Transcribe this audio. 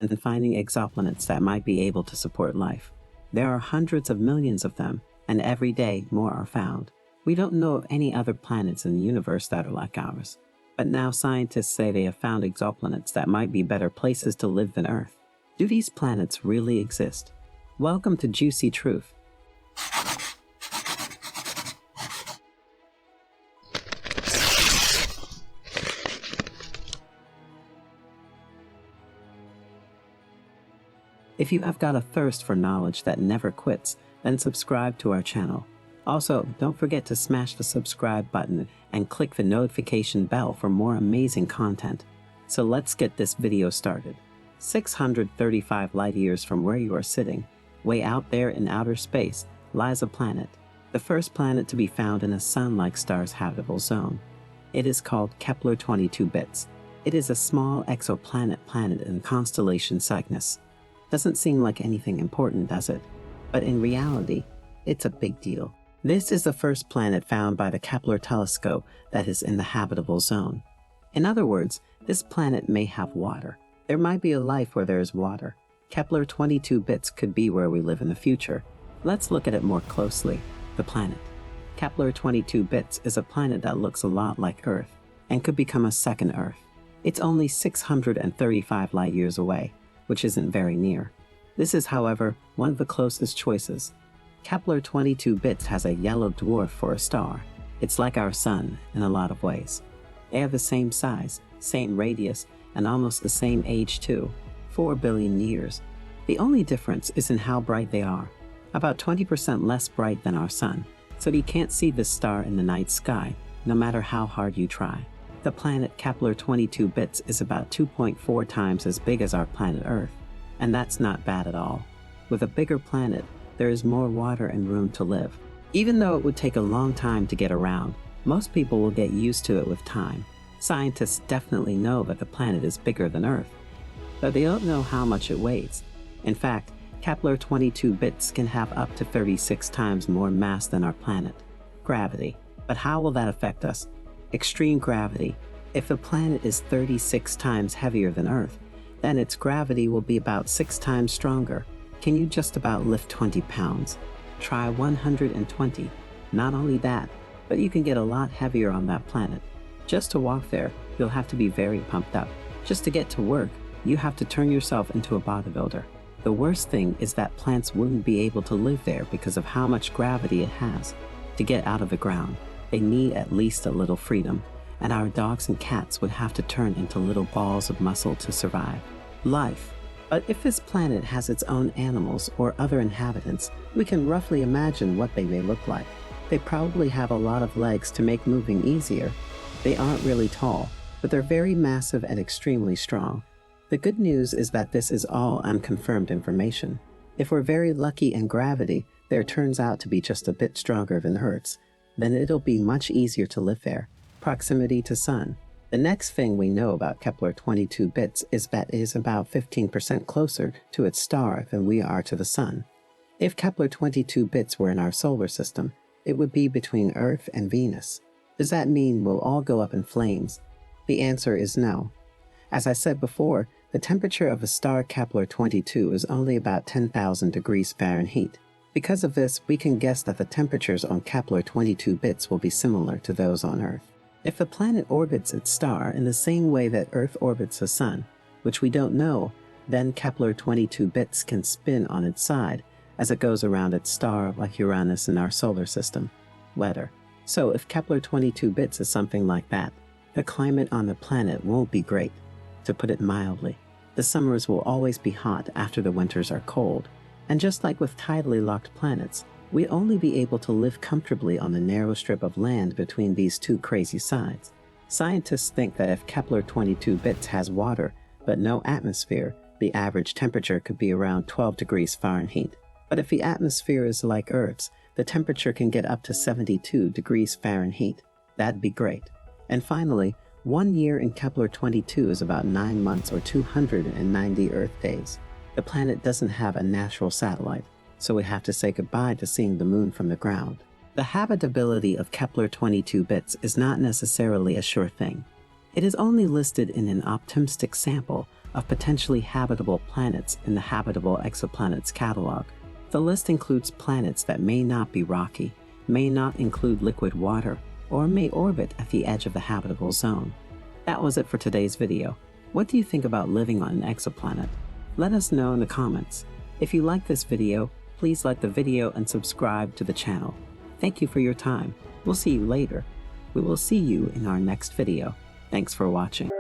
and finding exoplanets that might be able to support life. There are hundreds of millions of them, and every day more are found. We don't know of any other planets in the universe that are like ours. But now scientists say they have found exoplanets that might be better places to live than Earth. Do these planets really exist? Welcome to Juicy Truth. If you have got a thirst for knowledge that never quits, then subscribe to our channel. Also, don't forget to smash the subscribe button and click the notification bell for more amazing content. So let's get this video started. 635 light years from where you are sitting, way out there in outer space, lies a planet. The first planet to be found in a sun-like star's habitable zone. It is called Kepler 22b. It is a small exoplanet planet in the constellation Cygnus. Doesn't seem like anything important, does it? But in reality, it's a big deal. This is the first planet found by the Kepler telescope that is in the habitable zone. In other words, this planet may have water. There might be a life where there is water. Kepler 22b could be where we live in the future. Let's look at it more closely. The planet. Kepler 22b is a planet that looks a lot like Earth and could become a second Earth. It's only 635 light years away, which isn't very near. This is, however, one of the closest choices. Kepler 22b has a yellow dwarf for a star. It's like our sun in a lot of ways. They have the same size, same radius, and almost the same age too, 4 billion years. The only difference is in how bright they are, about 20% less bright than our sun, so you can't see this star in the night sky, no matter how hard you try. The planet Kepler 22b is about 2.4 times as big as our planet Earth, and that's not bad at all. With a bigger planet, there is more water and room to live. Even though it would take a long time to get around, most people will get used to it with time. Scientists definitely know that the planet is bigger than Earth, but they don't know how much it weighs. In fact, Kepler 22b can have up to 36 times more mass than our planet. Gravity. But how will that affect us? Extreme gravity. If the planet is 36 times heavier than Earth, then its gravity will be about 6 times stronger. Can you just about lift 20 pounds? Try 120. Not only that, but you can get a lot heavier on that planet. Just to walk there, you'll have to be very pumped up. Just to get to work, you have to turn yourself into a bodybuilder. The worst thing is that plants wouldn't be able to live there because of how much gravity it has. To get out of the ground, they need at least a little freedom, and our dogs and cats would have to turn into little balls of muscle to survive. Life. But if this planet has its own animals or other inhabitants, we can roughly imagine what they may look like. They probably have a lot of legs to make moving easier. They aren't really tall, but they're very massive and extremely strong. The good news is that this is all unconfirmed information. If we're very lucky in gravity, there turns out to be just a bit stronger than Earth's, then it'll be much easier to live there. Proximity to Sun. The next thing we know about Kepler 22b is that it is about 15% closer to its star than we are to the Sun. If Kepler 22b were in our solar system, it would be between Earth and Venus. Does that mean we'll all go up in flames? The answer is no. As I said before, the temperature of a star Kepler 22 is only about 10,000 degrees Fahrenheit. Because of this, we can guess that the temperatures on Kepler 22b will be similar to those on Earth. If the planet orbits its star in the same way that Earth orbits the Sun, which we don't know, then Kepler 22b can spin on its side as it goes around its star like Uranus in our solar system. Weather. So if Kepler 22b is something like that, the climate on the planet won't be great. To put it mildly, the summers will always be hot after the winters are cold. And just like with tidally locked planets, we'd only be able to live comfortably on the narrow strip of land between these two crazy sides. Scientists think that if Kepler 22b has water, but no atmosphere, the average temperature could be around 12 degrees Fahrenheit. But if the atmosphere is like Earth's, the temperature can get up to 72 degrees Fahrenheit. That'd be great. And finally, 1 year in Kepler 22 is about 9 months or 290 Earth days. The planet doesn't have a natural satellite, so we have to say goodbye to seeing the moon from the ground. The habitability of Kepler 22b is not necessarily a sure thing. It is only listed in an optimistic sample of potentially habitable planets in the Habitable Exoplanets catalog. The list includes planets that may not be rocky, may not include liquid water, or may orbit at the edge of the habitable zone. That was it for today's video. What do you think about living on an exoplanet? Let us know in the comments. If you like this video, please like the video and subscribe to the channel. Thank you for your time. We'll see you later. We will see you in our next video. Thanks for watching.